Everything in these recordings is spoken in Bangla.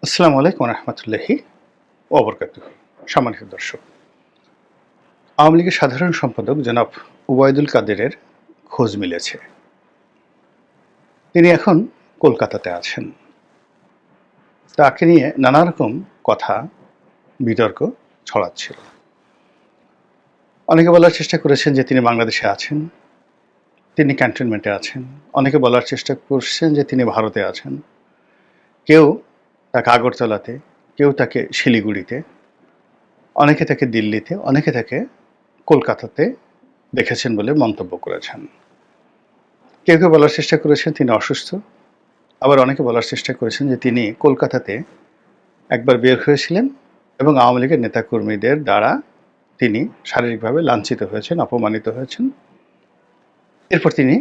আসসালামু আলাইকুম রহমতুল্লাহি ওবরকাতুহ। সম্মানিত দর্শক, আওয়ামী লীগের সাধারণ সম্পাদক জনাব ওবায়দুল কাদেরের খোঁজ মিলেছে। তিনি এখন কলকাতাতে আছেন। তাকে নিয়ে নানা রকম কথা, বিতর্ক ছড়াচ্ছিল। অনেকে বলার চেষ্টা করেছেন যে তিনি বাংলাদেশে আছেন, তিনি ক্যান্টনমেন্টে আছেন। অনেকে বলার চেষ্টা করছেন যে তিনি ভারতে আছেন। কেউ তাকে আগরতলাতে, কেউ তাকে শিলিগুড়িতে, অনেকে তাকে দিল্লিতে, অনেকে তাকে কলকাতাতে দেখেছেন বলে মন্তব্য করেছেন। কেউ কেউ বলার চেষ্টা করেছেন তিনি অসুস্থ, আবার অনেকে বলার চেষ্টা করেছেন যে তিনি কলকাতাতে একবার বের হয়েছিলেন এবং আওয়ামী লীগের নেতাকর্মীদের দ্বারা তিনি শারীরিকভাবে লাঞ্ছিত হয়েছেন, অপমানিত হয়েছেন। এরপর তিনি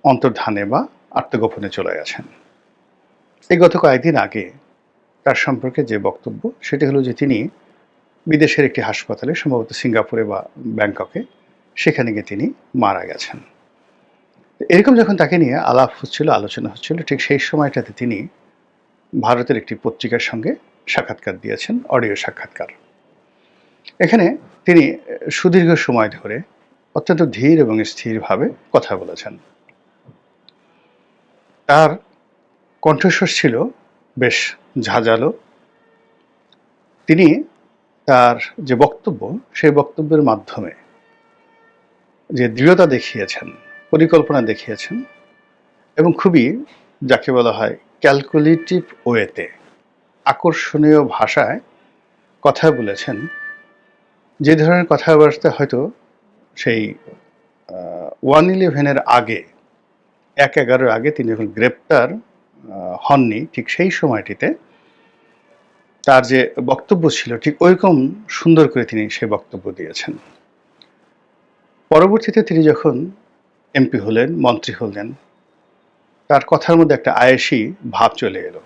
অন্তর্ধানে বা আত্মগোপনে চলে গেছেন। এই গত কয়েকদিন আগে তার সম্পর্কে যে বক্তব্য, সেটি হলো যে তিনি বিদেশের একটি হাসপাতালে, সম্ভবত সিঙ্গাপুরে বা ব্যাংককে, সেখানে গিয়ে তিনি মারা গেছেন। এরকম যখন তাকে নিয়ে আলাপ হচ্ছিল, আলোচনা হচ্ছিল, ঠিক সেই সময়টাতে তিনি ভারতের একটি পত্রিকার সঙ্গে সাক্ষাৎকার দিয়েছেন, অডিও সাক্ষাৎকার। এখানে তিনি সুদীর্ঘ সময় ধরে অত্যন্ত ধীর এবং স্থিরভাবে কথা বলেছেন। তার কণ্ঠস্বর ছিল বেশ ঝাঁঝালো। তিনি তার যে বক্তব্য, সেই বক্তব্যের মাধ্যমে যে দৃঢ়তা দেখিয়েছেন, পরিকল্পনা দেখিয়েছেন এবং খুবই, যাকে বলা হয়, ক্যালকুলেটিভ ওয়েতে, আকর্ষণীয় ভাষায় কথা বলেছেন, যে ধরনের কথাবার্তা হয়তো সেই 1/11-এর আগে, 1/11-এর আগে তিনি যখন গ্রেপ্তার হননি, ঠিক সেই সময়টিতে তার যে বক্তব্য ছিল ঠিক ওইরকম সুন্দর করে তিনি সেই বক্তব্য দিয়েছেন। পরবর্তীতে তিনি যখন এমপি হলেন, মন্ত্রী হলেন, তার কথার মধ্যে একটা আয়েশি ভাব চলে এলো।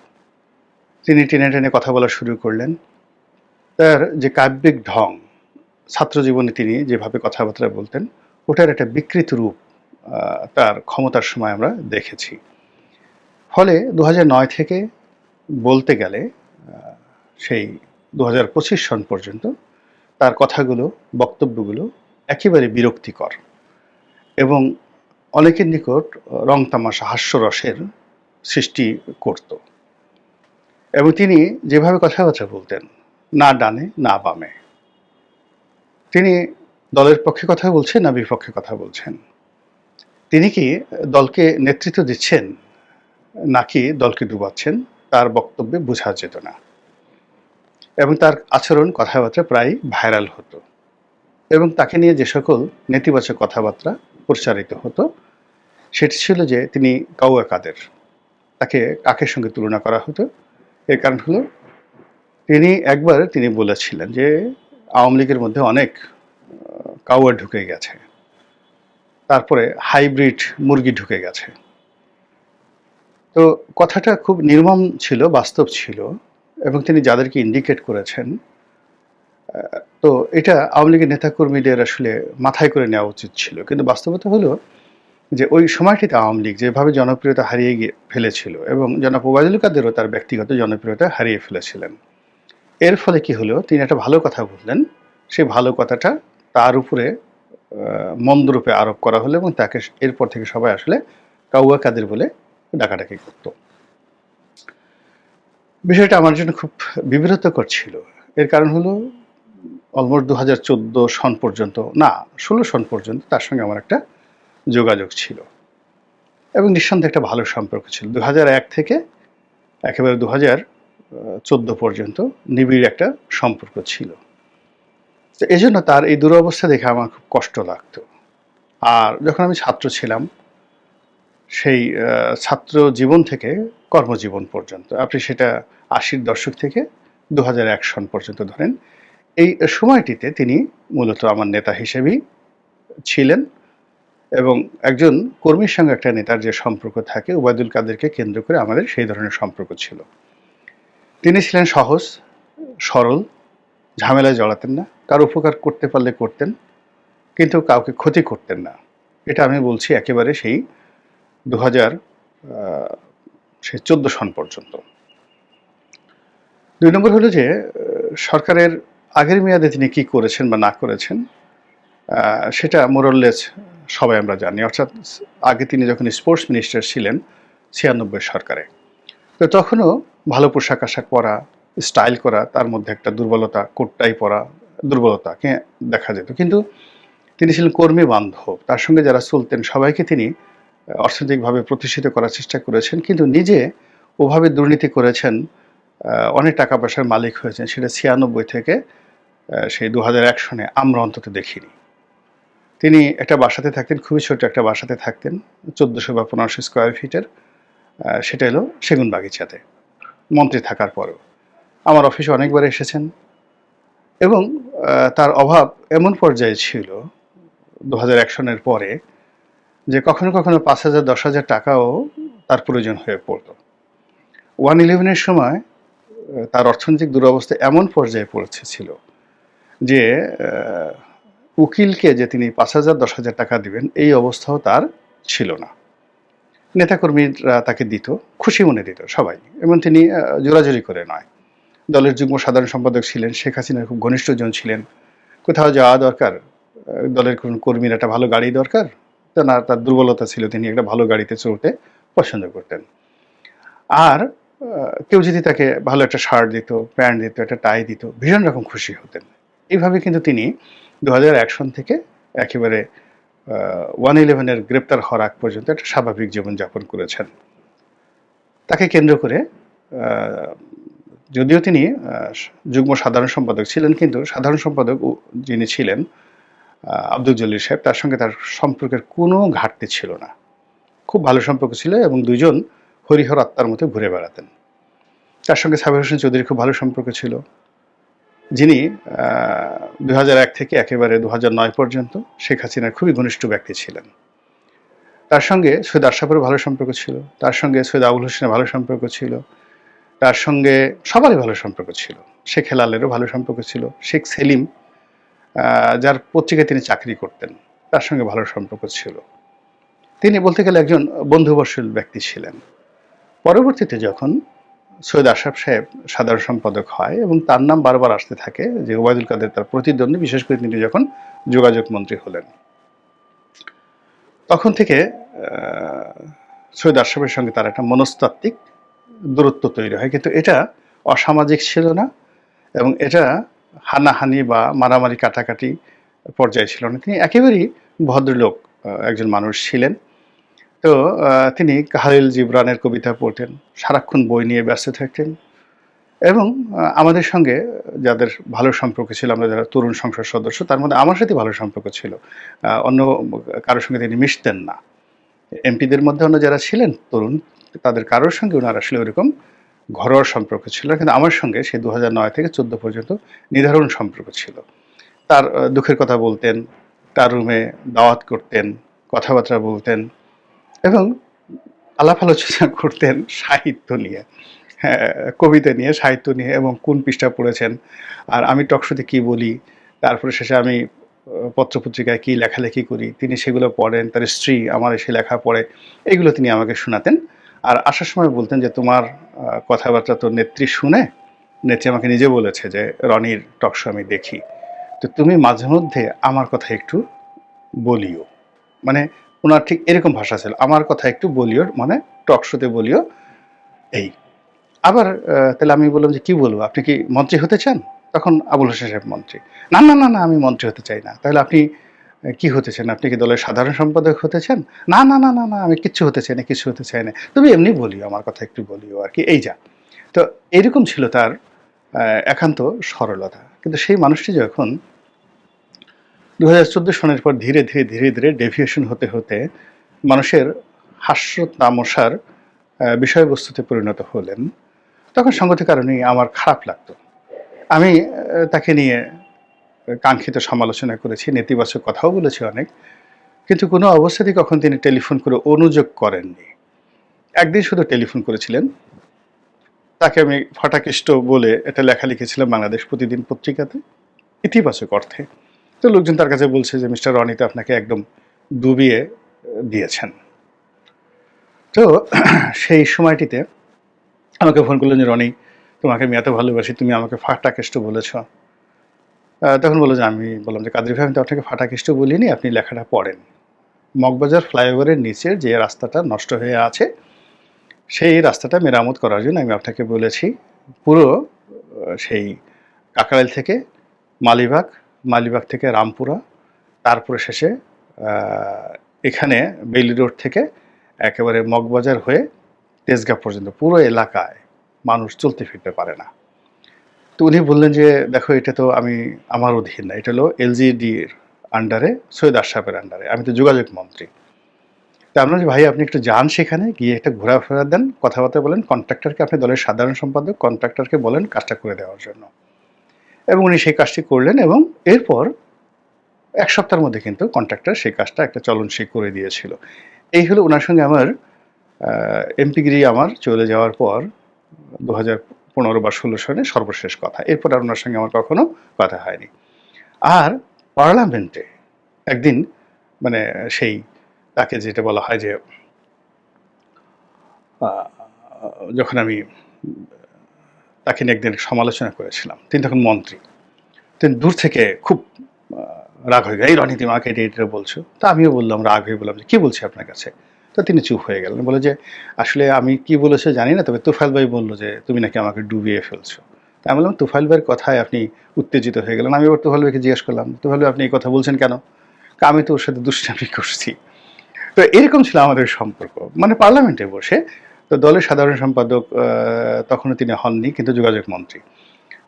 তিনি টেনে টেনে কথা বলা শুরু করলেন। তার যে কাব্যিক ঢং, ছাত্র জীবনে তিনি যেভাবে কথাবার্তা বলতেন, ওটার একটা বিকৃত রূপ তার ক্ষমতার সময় আমরা দেখেছি। ফলে 2009 থেকে বলতে গেলে সেই 2025 সন পর্যন্ত তার কথাগুলো, বক্তব্যগুলো একেবারে বিরক্তিকর এবং অনেকের নিকট রং তামাশা, হাস্যরসের সৃষ্টি করত। এবং তিনি যেভাবে কথাবার্তা বলতেন, না ডানে না বামে, তিনি দলের পক্ষে কথা বলছেন না বিপক্ষে কথা বলছেন, তিনি কি দলকে নেতৃত্ব দিচ্ছেন নাকি দলকে ডুবাচ্ছেন, তার বক্তব্যে বোঝা যেত না। এবং তার আচরণ, কথাবার্তা প্রায় ভাইরাল হতো এবং তাকে নিয়ে যে সকল নেতিবাচক কথাবার্তা প্রচারিত হতো, সেটি ছিল যে তিনি কাউয়া কাদের। তাকে কাকের সঙ্গে তুলনা করা হতো। এর কারণ হলো একবার তিনি বলেছিলেন যে আওয়ামী লীগের মধ্যে অনেক কাউয়া ঢুকে গেছে, তারপরে হাইব্রিড মুরগি ঢুকে গেছে। তো কথাটা খুব নির্মম ছিল, বাস্তব ছিল এবং তিনি যাদেরকে ইন্ডিকেট করেছেন, তো এটা আওয়ামী লীগের নেতাকর্মীদের আসলে মাথায় করে নেওয়া উচিত ছিল। কিন্তু বাস্তবতা হলো যে ওই সময়টিতে আওয়ামী লীগ যেভাবে জনপ্রিয়তা হারিয়ে ফেলেছিল এবং জনাব ওবায়দুল কাদেরও তার ব্যক্তিগত জনপ্রিয়তা হারিয়ে ফেলেছিলেন। এর ফলে কি হলো, তিনি একটা ভালো কথা বললেন, সেই ভালো কথাটা তার উপরে মন্দরূপে আরোপ করা হলো এবং তাকে এরপর থেকে সবাই আসলে কাউয়া কাদের বলে ডাকাডাকি করত। বিষয়টা আমার জন্য খুব বিব্রতকর ছিল। এর কারণ হলো অলমোস্ট 2014 সন পর্যন্ত, না 16 সন পর্যন্ত তার সঙ্গে আমার একটা যোগাযোগ ছিল এবং নিঃসন্দেহে একটা ভালো সম্পর্ক ছিল। 2001 থেকে একেবারে 2014 পর্যন্ত নিবিড় একটা সম্পর্ক ছিল। তো এই জন্য তার এই দুরবস্থা দেখে আমার খুব কষ্ট লাগতো। আর যখন আমি ছাত্র ছিলাম, সেই ছাত্র জীবন থেকে কর্মজীবন পর্যন্ত, আপনি সেটা 80-র দশক থেকে 2001 সন পর্যন্ত ধরেন, এই সময়টিতে তিনি মূলত আমার নেতা হিসেবেই ছিলেন এবং একজন কর্মীর সঙ্গে একটা নেতার যে সম্পর্ক থাকে, ওবায়দুল কাদেরকে কেন্দ্র করে আমাদের সেই ধরনের সম্পর্ক ছিল। তিনি ছিলেন সহজ সরল, ঝামেলায় জড়াতেন না, কারো উপকার করতে পারলে করতেন, কিন্তু কাউকে ক্ষতি করতেন না। এটা আমি বলছি একেবারে সেই 2014 সন পর্যন্ত। ২ নম্বর হলো যে সরকারের আগের মেয়াদে তিনি কি করেছেন বা না করেছেন সেটা মোরললেস সবাই আমরা জানি। অর্থাৎ আগে তিনি যখন স্পোর্টস মিনিস্টার ছিলেন ৯৬ সরকারে। তো তখনও ভালো পোশাক-আশাক পরা, স্টাইল করা, তার মধ্যে একটা দুর্বলতা, কোট টাই পরা দুর্বলতাকে দেখা যেত। কিন্তু তিনি ছিলেন কর্মী বান্ধব। তার সঙ্গে যারা চলতেন সবাইকে তিনি অর্থনৈতিকভাবে প্রতিষ্ঠিত করার চেষ্টা করেছেন। কিন্তু নিজে ওভাবে দুর্নীতি করেছেন, অনেক টাকা পয়সার মালিক হয়েছেন, সেটা ৯৬ থেকে সেই ২০০১ সনে আমরা অন্তত দেখিনি। তিনি একটা বাসাতে থাকতেন, খুবই ছোট একটা বাসাতে থাকতেন, ১৪০০ বা ১৫০০ স্কয়ার ফিটের। সেটা হলো সেগুনবাগিচাতে, মন্ত্রী থাকার পরেও। আমার অফিসে অনেকবার এসেছেন এবং তার অভাব এমন পর্যায়ে ছিল ২০০১ সনের পরে যে কখনো, কখনো ৫,০০০, ১০,০০০ টাকাও তার প্রয়োজন হয়ে পড়ত। 1/11 এর সময় তার অর্থনৈতিক দুরবস্থা এমন পর্যায়ে পৌঁছেছিল যে উকিলকে যে তিনি ৫,০০০, ১০,০০০ টাকা দিবেন এই অবস্থাও তার ছিল না। নেতাকর্মীরা তাকে দিত, খুশি মনে দিত সবাই, এবং তিনি জোরাজুরি করে নয়। দলের যুগ্ম সাধারণ সম্পাদক ছিলেন, শেখ হাসিনার খুব ঘনিষ্ঠজন ছিলেন। কোথাও যাওয়া দরকার, দলের কোন কর্মীর একটা ভালো গাড়ি দরকার, তার দুর্বলতা ছিল তিনি একটা ভালো গাড়িতে চড়তে পছন্দ করতেন। আর কেউ যদি তাকে ভালো একটা শার্ট দিত, প্যান্ট দিত, একটা টাই দিত, ভীষণ রকম খুশি হতেন। এইভাবে কিন্তু তিনি ২০০১ সন থেকে একেবারে 1/11 এর গ্রেপ্তার হওয়ার আগ পর্যন্ত একটা স্বাভাবিক জীবনযাপন করেছেন। তাকে কেন্দ্র করে যদিও তিনি যুগ্ম সাধারণ সম্পাদক ছিলেন, কিন্তু সাধারণ সম্পাদক যিনি ছিলেন আব্দুল জলিল সাহেব, তার সঙ্গে তার সম্পর্কের কোনো ঘাটতি ছিল না। খুব ভালো সম্পর্ক ছিল এবং দুইজন হরিহর আত্মার মতো ঘুরে বেড়াতেন। তার সঙ্গে সাবের হোসেন চৌধুরীর খুব ভালো সম্পর্ক ছিল, যিনি ২০০১ থেকে একেবারে ২০০৯ পর্যন্ত শেখ হাসিনার খুবই ঘনিষ্ঠ ব্যক্তি ছিলেন। তার সঙ্গে সৈয়দ আশরাফেরও ভালো সম্পর্ক ছিল, তার সঙ্গে সৈয়দ আবুল হোসেনের ভালো সম্পর্ক ছিল, তার সঙ্গে সবারই ভালো সম্পর্ক ছিল। শেখ হেলালেরও ভালো সম্পর্ক ছিল। শেখ সেলিম, যার পত্রিকায় তিনি চাকরি করতেন, তার সঙ্গে ভালো সম্পর্ক ছিল। তিনি বলতে গেলে একজন বন্ধুবৎসল ব্যক্তি ছিলেন। পরবর্তীতে যখন সৈয়দ আশরাফ সাহেব সাধারণ সম্পাদক হয় এবং তার নাম বারবার আসতে থাকে যে ওবায়দুল কাদের তার প্রতিদ্বন্দ্বী, বিশেষ করে তিনি যখন যোগাযোগ মন্ত্রী হলেন, তখন থেকে সৈয়দ আশরাফের সঙ্গে তার একটা মনস্তাত্ত্বিক দূরত্ব তৈরি হয়। কিন্তু এটা অসামাজিক ছিল না এবং এটা হানাহানি বা মারামারি কাটাকাটি পর্যায়ে ছিল না। তিনি একেবারেই ভদ্রলোক একজন মানুষ ছিলেন। তো তিনি খালিল জিবরানের কবিতা পড়তেন, সারাক্ষণ বই নিয়ে ব্যস্ত থাকতেন এবং আমাদের সঙ্গে যাদের ভালো সম্পর্ক ছিল, আমরা যারা তরুণ সংসদ সদস্য, তার মধ্যে আমার সাথে ভালো সম্পর্ক ছিল। অন্য কারোর সঙ্গে তিনি মিশতেন না। এমপিদের মধ্যে অন্য যারা ছিলেন তরুণ, তাদের কারোর সঙ্গে ওনার আসলে ওরকম ঘরোয়া সম্পর্ক ছিল, কিন্তু আমার সঙ্গে সেই ২০০৯ থেকে ১৪ পর্যন্ত নির্ধারণ সম্পর্ক ছিল। তার দুঃখের কথা বলতেন, তার রুমে দাওয়াত করতেন, কথাবার্তা বলতেন এবং আলাপ আলোচনা করতেন সাহিত্য নিয়ে, হ্যাঁ, কবিতা নিয়ে, সাহিত্য নিয়ে, এবং কোন পৃষ্ঠা পড়েছেন, আর আমি টকশোতে কী বলি, তারপরে শেষে আমি পত্রপত্রিকায় কী লেখালেখি করি, তিনি সেগুলো পড়েন, তার স্ত্রী আমার এসে লেখা পড়ে, এগুলো তিনি আমাকে শোনাতেন। আর আসার সময় বলতেন যে তোমার কথাবার্তা তো নেত্রী শুনে, নেত্রী আমাকে নিজে বলেছে যে রনির টকশো আমি দেখি, তো তুমি মাঝে মধ্যে আমার কথা একটু বলিও। মানে ওনার ঠিক এরকম ভাষা ছিল, আমার কথা একটু বলিও, মানে টকশোতে বলিও। এই আবার তাহলে আমি বললাম যে কি বলবো, আপনি কি মন্ত্রী হতে চান? তখন আবুল হোসেন সাহেব মন্ত্রী। না না না না, আমি মন্ত্রী হতে চাই না। তাহলে আপনি কি হতে চান? আপনি কি দলের সাধারণ সম্পাদক হতে চান? না না না না না, আমি কিচ্ছু হতে চাই না, কিছু হতে চাই না, তুমি এমনি বলিও, আমার কথা একটু বলিও আর কি, এই যা। তো এরকম ছিল তার একান্ত সরলতা। কিন্তু সেই মানুষটি যখন ২০১৪ সনের পর ধীরে ধীরে ধীরে ধীরে ডেভিয়েশন হতে হতে মানুষের হাস্য তামাশার বিষয়বস্তুতে পরিণত হলেন, তখন সঙ্গত কারণেই আমার খারাপ লাগতো। আমি তাকে নিয়ে কাঙ্ক্ষিত সমালোচনা করেছি, নেতিবাচক কথাও বলেছি অনেক, কিন্তু কোনো অবস্থাতেই কখন তিনি টেলিফোন করে অনুযোগ করেননি। একদিন শুধু টেলিফোন করেছিলেন, তাকে আমি ফাটাকেষ্ট বলে একটা লেখা লিখেছিলাম বাংলাদেশ প্রতিদিন পত্রিকাতে, ইতিবাচক অর্থে। তো লোকজন তার কাছে বলছে যে মিস্টার রনি তো আপনাকে একদম ডুবিয়ে দিয়েছেন। তো সেই সময়টিতে আমাকে ফোন করলেন যে রনি, তোমাকে আমি এত ভালোবাসি, তুমি আমাকে ফাটাকেষ্ট বলেছ। তখন বলল যে, আমি বললাম যে, কাদরি ভাই আমি তো আপনাকে ফাটাকেষ্ট বলিনি, আপনি লেখাটা পড়েন। মগবাজার ফ্লাইওভারের নিচের যে রাস্তাটা নষ্ট হয়ে আছে, সেই রাস্তাটা মেরামত করার জন্য আমি আপনাকে বলেছি। পুরো সেই কাকরাইল থেকে মালিবাগ, মালিবাগ থেকে রামপুরা, তারপরে শেষে এখানে বেইলি রোড থেকে একেবারে মগবাজার হয়ে তেজগাঁ পর্যন্ত পুরো এলাকায় মানুষ চলতে ফিরতে পারে না। তো উনি বললেন যে, দেখো এটা তো আমার অধীন না, এটা হলো এলজিডির আন্ডারে, সৈয়দ আশরাফের আন্ডারে, আমি তো যোগাযোগ মন্ত্রী। তা আমরা যে, ভাই আপনি একটু যান সেখানে গিয়ে একটা ঘোরাফেরা দেন, কথাবার্তা বলেন, কন্ট্রাক্টরকে, আপনি দলের সাধারণ সম্পাদক, কন্ট্রাক্টরকে বলেন কাজটা করে দেওয়ার জন্য। এবং উনি সেই কাজটি করলেন এবং এরপর ১ সপ্তাহের মধ্যে কিন্তু কন্ট্রাক্টর সেই কাজটা একটা চলনসই করে দিয়েছিল। এই হলো উনার সঙ্গে আমার এমপিগিরি আমার চলে যাওয়ার পর ২০১৫ বা ১৬ সনে সর্বশেষ কথা। এরপর আর উনার সঙ্গে আমার কখনো কথা হয়নি। আর পার্লামেন্টে একদিন মানে সেই তাকে যেটা বলা হয় যে, যখন আমি তাকে নিয়ে একদিন সমালোচনা করেছিলাম, তিনি তখন মন্ত্রী। তিনি দূর থেকে খুব রাগ হয়ে গেল, এই রাজনীতি মাকে এটা বলছো। তা আমিও বললাম, রাগ হয়ে বললাম যে, কি বলছি আপনার কাছে? তো তিনি চুপ হয়ে গেলেন, বলে যে, আসলে আমি কি বলেছে জানি না, তবে তুফাইল ভাই বললো যে তুমি নাকি আমাকে ডুবিয়ে ফেলছো। তা আমি বললাম, তুফাইল ভাইয়ের কথায় আপনি উত্তেজিত হয়ে গেলেন। আমি এবার তুফাইল ভাইকে জিজ্ঞেস করলাম, তুফাইল ভাই আপনি এই কথা বলছেন কেন? আমি তো ওর সাথে দুষ্টামি করছি। তো এরকম ছিল আমাদের সম্পর্ক, মানে পার্লামেন্টে বসে। তো দলের সাধারণ সম্পাদক তখনও তিনি হননি, কিন্তু যোগাযোগ মন্ত্রী।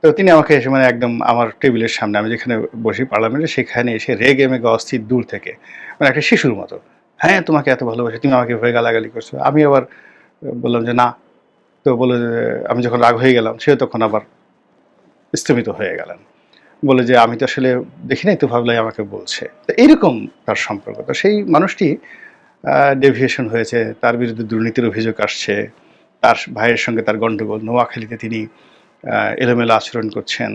তো তিনি আমাকে এসে মানে একদম আমার টেবিলের সামনে, আমি যেখানে বসি পার্লামেন্টে, সেখানে এসে রেগে মেগে অস্থির দূর থেকে, মানে একটা শিশুর মতো, হ্যাঁ তোমাকে এত ভালোবাসি, তুমি আমাকে এভাবে গালাগালি করছো। আমি আবার বললাম যে, না। তো বলে যে, আমি যখন রাগ হয়ে গেলাম, সেও তখন আবার স্থমিত হয়ে গেলেন, বলে যে, আমি তো আসলে দেখি নাই, তো ভাবলাই আমাকে বলছে। তো এইরকম তার সম্পর্ক। তো সেই মানুষটি ডেভিয়েশন হয়েছে, তার বিরুদ্ধে দুর্নীতির অভিযোগ আসছে, তার ভাইয়ের সঙ্গে তার গণ্ডগোল, নোয়াখালীতে তিনি এলোমেলো আচরণ করছেন,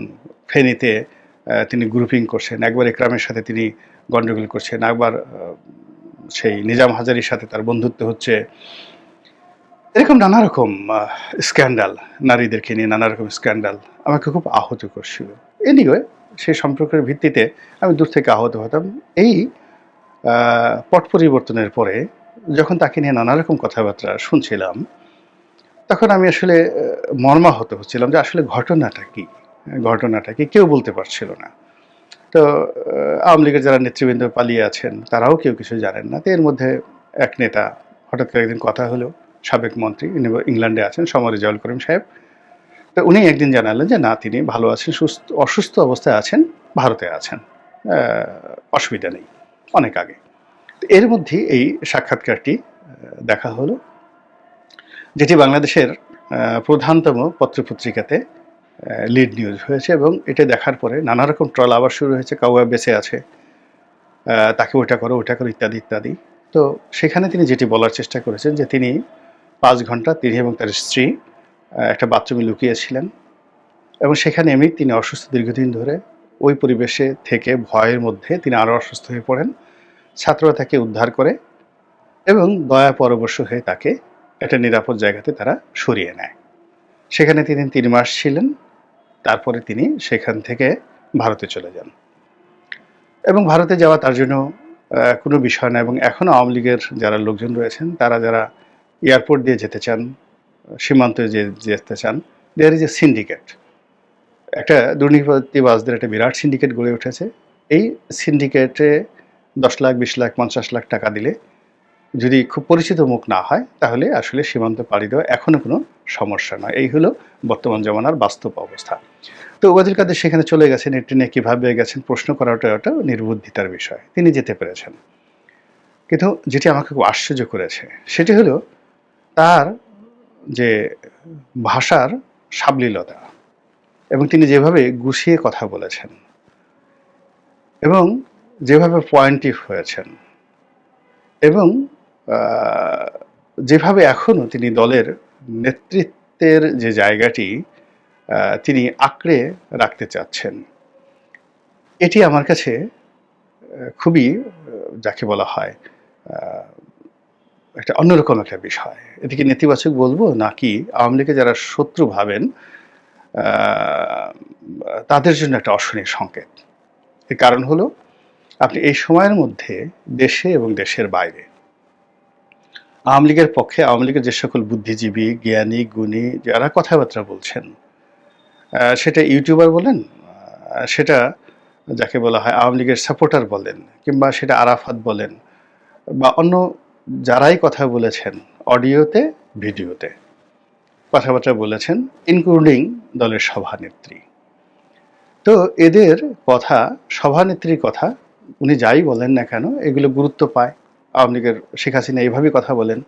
ফেনীতে তিনি গ্রুপিং করছেন, একবার একরামের সাথে তিনি গণ্ডগোল করছেন, একবার সেই নিজাম হাজারির সাথে তার বন্ধুত্ব হচ্ছে। এরকম নানা রকম স্ক্যান্ডাল, নারীদেরকে নিয়ে নানা রকম স্ক্যান্ডাল আমাকে খুব আহত করছিল। এনিওয়ে, সেই সম্পর্কের ভিত্তিতে আমি দূর থেকে আহত হতাম। এই পট পরিবর্তনের পরে যখন তাকে নিয়ে নানা রকম কথাবার্তা শুনছিলাম, তখন আমি আসলে মর্মাহত হচ্ছিলাম যে আসলে ঘটনাটা কি, ঘটনাটা কি কেউ বলতে পারছিল না। তো আওয়ামী লীগের যারা নেতৃবৃন্দ পালিয়ে আছেন তারাও কেউ কিছু জানেন না। তো এর মধ্যে এক নেতা, হঠাৎ করে একদিন কথা হলো, সাবেক মন্ত্রী, ইনি ইংল্যান্ডে আছেন, সমর রেজাউল করিম সাহেব। তো উনি একদিন জানালেন যে না, তিনি ভালো আছেন, অসুস্থ অবস্থায় আছেন, ভারতে আছেন, অসুবিধা নেই, অনেক আগে। তো এর মধ্যে এই সাক্ষাৎকারটি দেখা হলো, যেটি বাংলাদেশের প্রধানতম পত্রপত্রিকাতে লিড নিউজ হয়েছে, এবং এটা দেখার পরে নানা রকম ট্রল আবার শুরু হয়েছে, কাউয়া বেঁচে আছে, তাকে ওটা করো ওটা করো, ইত্যাদি ইত্যাদি। তো সেখানে তিনি যেটি বলার চেষ্টা করেছেন যে তিনি 5 ঘন্টা তিনি এবং তার স্ত্রী একটা বাথরুমে লুকিয়েছিলেন, এবং সেখানে এমনি তিনি অসুস্থ দীর্ঘদিন ধরে, ওই পরিবেশে থেকে ভয়ের মধ্যে তিনি আরও অসুস্থ হয়ে পড়েন। ছাত্ররা তাকে উদ্ধার করে এবং দয়া পরবশ হয়ে তাকে একটা নিরাপদ জায়গাতে তারা সরিয়ে নেয়। সেখানে তিনি 3 মাস ছিলেন, তারপরে তিনি সেখান থেকে ভারতে চলে যান, এবং ভারতে যাওয়া তার জন্য কোনো বিষয় না। এবং এখনও আওয়ামী লীগের যারা লোকজন রয়েছেন, তারা যারা এয়ারপোর্ট দিয়ে যেতে চান, সীমান্তে যেতে চান, দেয়ার ইজ এ সিন্ডিকেট, একটা দুর্নীতিবাজদের একটা বিরাট সিন্ডিকেট গড়ে উঠেছে। এই সিন্ডিকেটে 10 লাখ, 20 লাখ, 50 লাখ টাকা দিলে যদি খুব পরিচিত মুখ না হয়, তাহলে আসলে সীমান্ত পাড়ি দেওয়া এখনও কোনো সমস্যা নয়। এই হলো বর্তমান জমানার বাস্তব অবস্থা। তো ওবায়দুল কাদের সেখানে চলে গেছেন, ট্রেনে কীভাবে গেছেন প্রশ্ন করাটা ওটা নির্বুদ্ধিতার বিষয়, তিনি যেতে পেরেছেন। কিন্তু যেটি আমাকে খুব আশ্চর্য করেছে সেটি হলো তার যে ভাষার সাবলীলতা, এবং তিনি যেভাবে গুছিয়ে কথা বলেছেন এবং যেভাবে পয়েন্টিভ হয়েছেন, এবং যেভাবে এখনও তিনি দলের নেতৃত্বের যে জায়গাটি তিনি আঁকড়ে রাখতে চাচ্ছেন, এটি আমার কাছে খুবই, যাকে বলা হয়, একটা অন্যরকম একটা বিষয়। এটিকে নেতিবাচক বলবো নাকি আওয়ামী লীগকে যারা শত্রু ভাবেন তাদের জন্য একটা অশনির সংকেত। এর কারণ হলো আপনি এই সময়ের মধ্যে দেশে এবং দেশের বাইরে আওয়ামী লীগের পক্ষে আওয়ামী লীগের যে সকল বুদ্ধিজীবী, জ্ঞানী, গুণী যারা কথাবার্তা বলছেন, সেটা ইউটিউবার বলেন, সেটা যাকে বলা হয় আওয়ামী লীগের সাপোর্টার বলেন, কিংবা সেটা আরাফাত বলেন বা অন্য যারাই কথা বলেছেন অডিওতে, ভিডিওতে কথাবার্তা বলেছেন, ইনক্লুডিং দলের সভানেত্রী। তো এদের কথা, সভানেত্রীর কথা উনি যাই বলেন না কেন এগুলো গুরুত্ব পায়। আওয়ামী লীগের শেখ হাসিনা এইভাবেই কথা বলেন,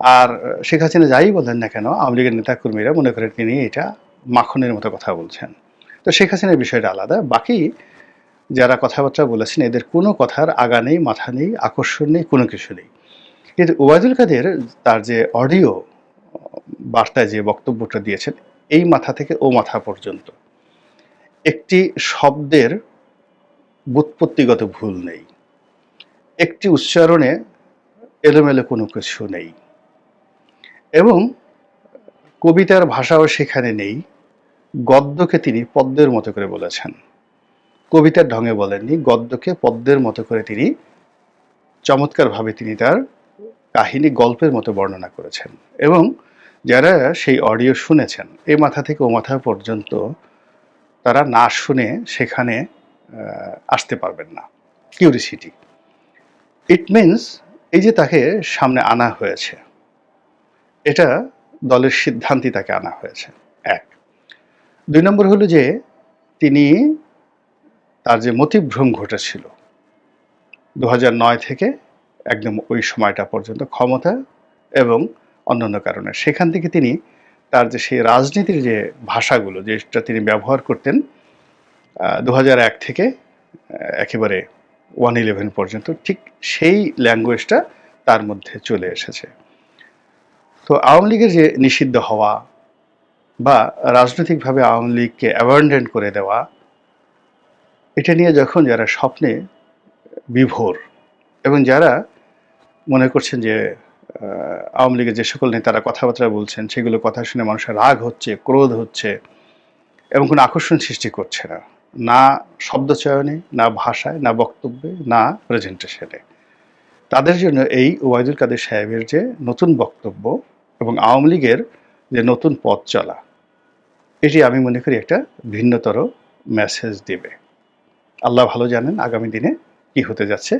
আর শেখ হাসিনা যাই বলেন না কেন আওয়ামী লীগের নেতাকর্মীরা মনে করেন তিনি এটা মাখনের মতো কথা বলছেন। তো শেখ হাসিনার বিষয়টা আলাদা, বাকি যারা কথাবার্তা বলেছেন এদের কোনো কথার আগা নেই, মাথা নেই, আকর্ষণ নেই, কোনো কিছু নেই। কিন্তু ওবায়দুল কাদের তার যে অডিও বার্তায় যে বক্তব্যটা দিয়েছেন, এই মাথা থেকে ও মাথা পর্যন্ত একটি শব্দের ব্যুৎপত্তিগত ভুল নেই, একটি উচ্চারণে এলোমেলো কোনো কিছু নেই, এবং কবিতার ভাষাও সেখানে নেই। গদ্যকে তিনি পদ্মের মতো করে বলেছেন, কবিতার ঢঙে বলেননি, গদ্যকে পদ্মের মতো করে তিনি চমৎকারভাবে তিনি তার কাহিনী গল্পের মতো বর্ণনা করেছেন। এবং যারা সেই অডিও শুনেছেন এই মাথা থেকে ও মাথা পর্যন্ত তারা না শুনে সেখানে আসতে পারবেন না। কিউরিসিটি, ইট মিনস এই যে তাকে সামনে আনা হয়েছে, এটা দলের সিদ্ধান্তে তাকে আনা হয়েছে, এক। দুই নম্বর হলো যে তিনি তার যে মতিভ্রম ঘটেছিল 2009 থেকে একদম ওই সময়টা পর্যন্ত ক্ষমতা এবং অন্যান্য কারণে, সেখান থেকে তিনি তার যে সেই রাজনীতির যে ভাষাগুলো যেটা তিনি ব্যবহার করতেন 2001 থেকে একেবারে 111 পর্যন্ত, ঠিক সেই ল্যাঙ্গুয়েজটা তার মধ্যে চলে এসেছে। তো আওয়ামী লীগের যে নিষিদ্ধ হওয়া বা রাজনৈতিকভাবে আওয়ামী লীগকে অ্যাবান্ডন করে দেওয়া, এটা নিয়ে যখন যারা স্বপ্নে বিভোর এবং যারা মনে করছেন যে আওয়ামী লীগের যে সকল নেতারা কথাবার্তা বলছেন সেগুলো কথা শুনে মানুষের রাগ হচ্ছে, ক্রোধ হচ্ছে এবং কোনো আকর্ষণ সৃষ্টি করছে না, না শব্দচয়নে, না ভাষায়, না বক্তব্যে, না প্রেজেন্টেশনে, তাদের জন্য এই ওবায়দুল কাদের সাহেবের যে নতুন বক্তব্য এবং আওয়ামী লীগের যে নতুন পথ চলা, এটি আমি মনে করি একটা ভিন্নতর মেসেজ দেবে। আল্লাহ ভালো জানেন আগামী দিনে কি হতে যাচ্ছে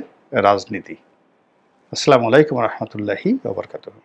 রাজনীতি। আসসালামু আলাইকুম রহমতুল্লাহি ওয়া বারাকাতুহু।